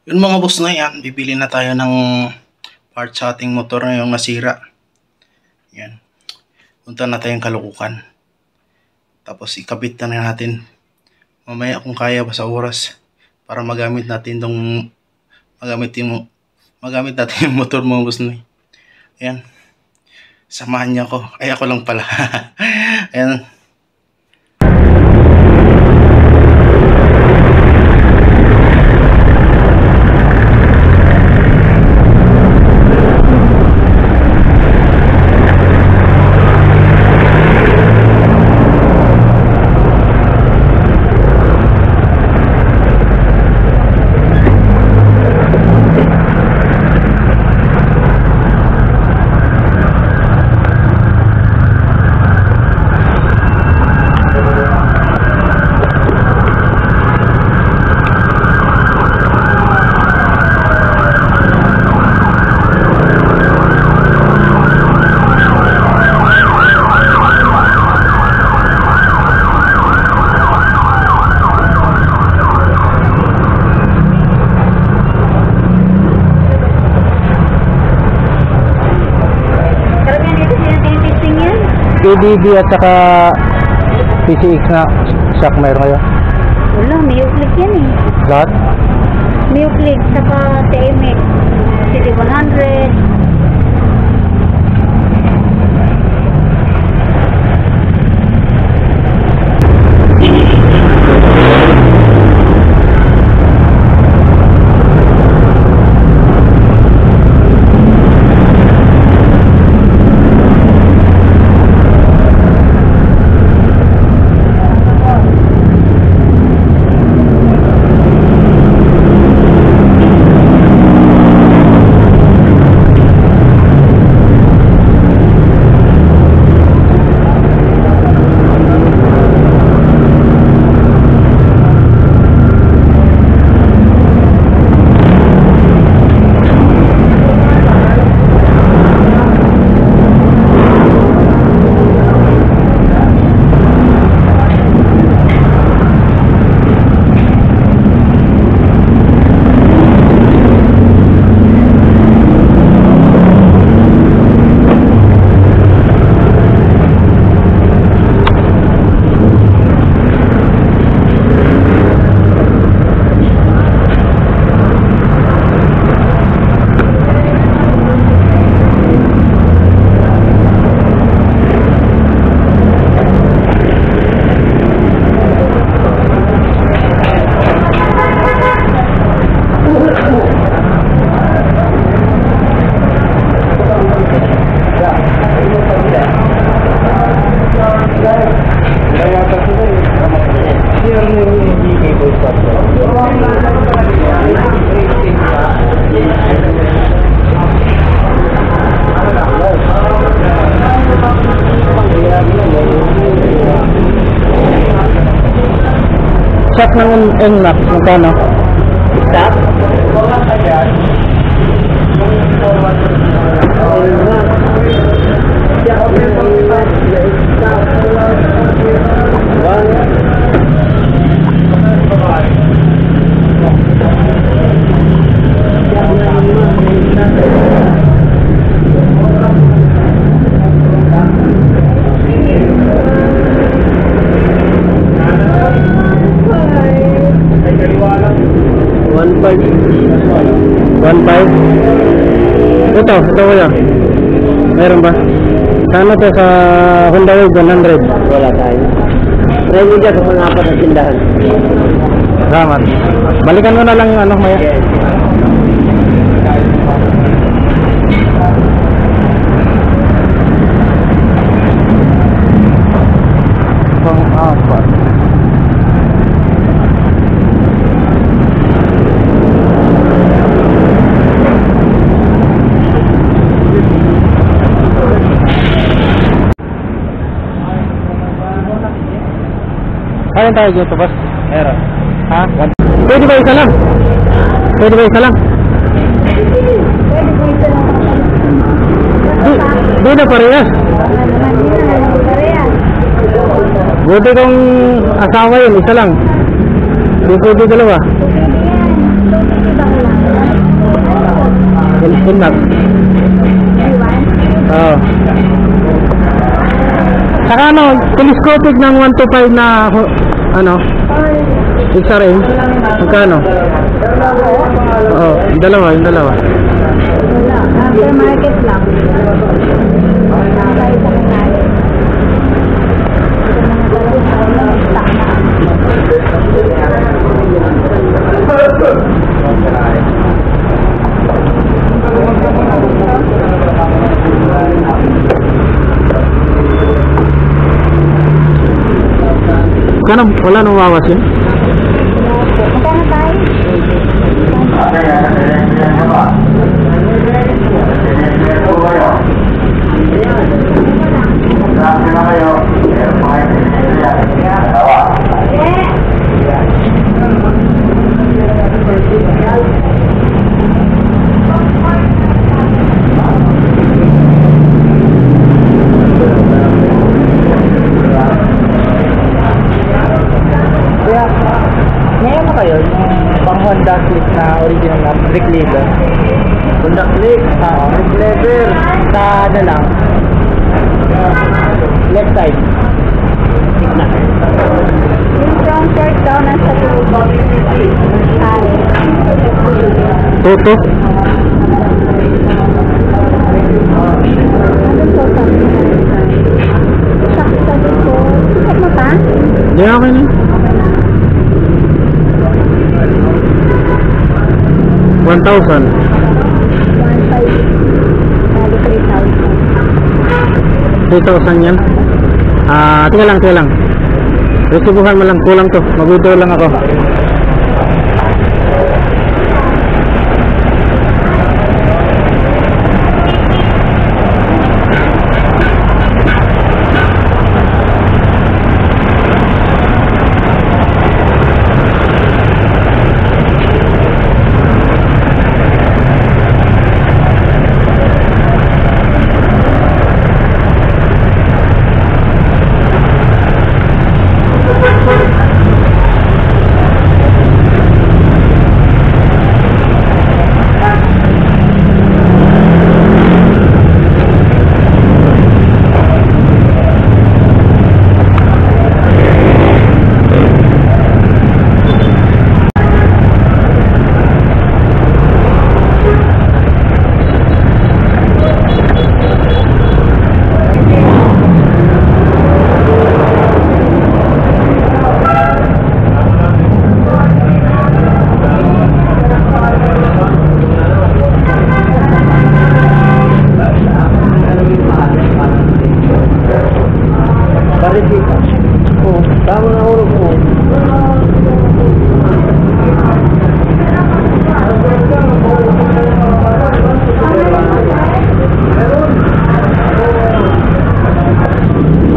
Yun mga boss na yan, bibili na tayo ng part sa ating motor na yung nasira. Yan. Punta na tayong Caloocan. Tapos ikabit na natin. Mamaya kung kaya pa sa oras para magamit natin yung motor mga boss na. Yan. Samahan niyo ako. Ay ako lang pala. Ayan. KDB at saka PCX na shock mayroon kayo? Wala, Miyoclick yan eh. Lahat? Miyoclick, saka TMX, CD100. Shock ng NMAX, magkano? Stop? Ito kuya. Meron ba? Sana to sa Honda Wave 100. Wala tayo. Try mo dyan kung mga apat na tindahan. Salamat. Balikan mo na lang ano maya. Yes. Pang-apat. Ayun tayo dito, boss. Meron. Ha? Pwede ba isa lang? Pwede ba isa lang? Di na parehas. Buti kong asawa yun, isa lang. Di pwede dalawa. Pwede yan. Inmax. Oo. Saka ano, telescopic ng 125 na ano? XRM. Magkano? Oo, yung dalawa. Wala. Aftermarket lang. Kahit sa kanal. Kana wala nang wawas yun? Magkano tayo? Ngayon mo kayo, yung pang Honda Click na original na brick leather. Honda Click? Brick leather. Sa ano lang? Left side. Gitna. Yung front shirt daw nasa tubo. Ay. Toto? Ano po sabi? Sabi ko. Sikat mo pa? Di okay na. 1,000. 1,500. Bali 3,000. 3,000 yan. Tika lang. Resibuhan mo lang, kulang to. Mag-withdraw lang ako.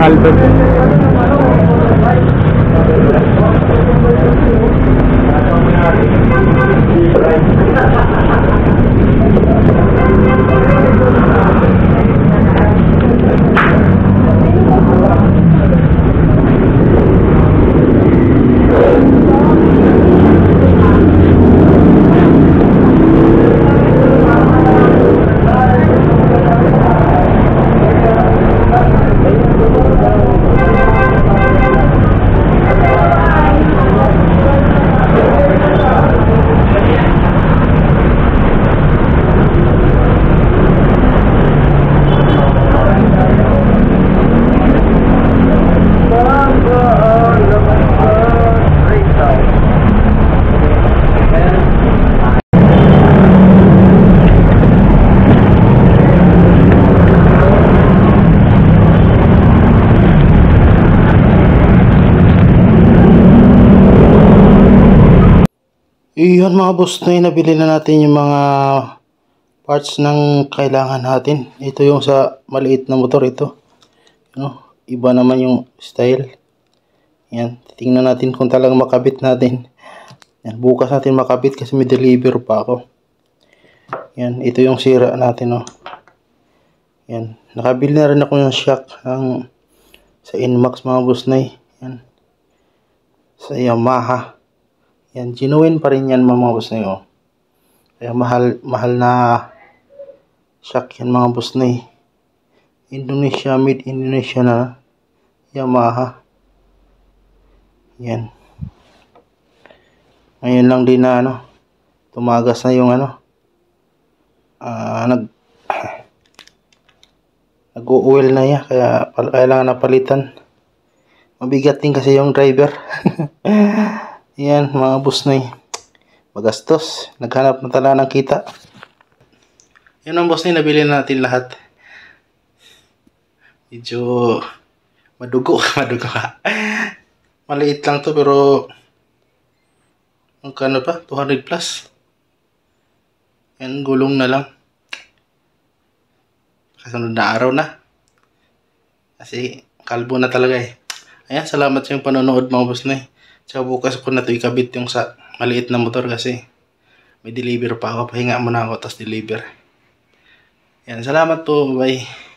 Albert. Iyon mga boss na nabili na natin yung mga parts ng kailangan natin. Ito yung sa maliit na motor ito. Iba naman yung style. Yan, tingnan natin kung talagang makabit natin. Yan, bukas natin makabit kasi may deliver pa ako. Yan, ito yung sira natin, no. Yan, nakabili na rin ako ng shock sa Inmax mga boss na. Yan. Sa Yamaha. Yan, genuine pa rin yan mga boss na yun. Kaya mahal na Shock yan mga boss na Indonesia, made Indonesia na Yamaha. Yan. Ngayon lang din na tumagas na yung nag-o-oil na yan, kaya kailangan napalitan. Mabigat din kasi yung driver. Yan mga boss na magastos. Naghanap na tala ng kita. Yan ang boss na nabili natin lahat. Medyo madugo ka. Maliit lang to pero magkano pa? 200 plus. Yan, gulong na lang. Kasunod na araw na. Kasi kalbo na talaga Ayan, salamat sa yung panonood mga boss na Tsaka bukas ko na ito ikabit yung sa maliit na motor kasi may deliver pa ako. Pahinga muna ako tapos deliver. Yan, salamat po. Bye.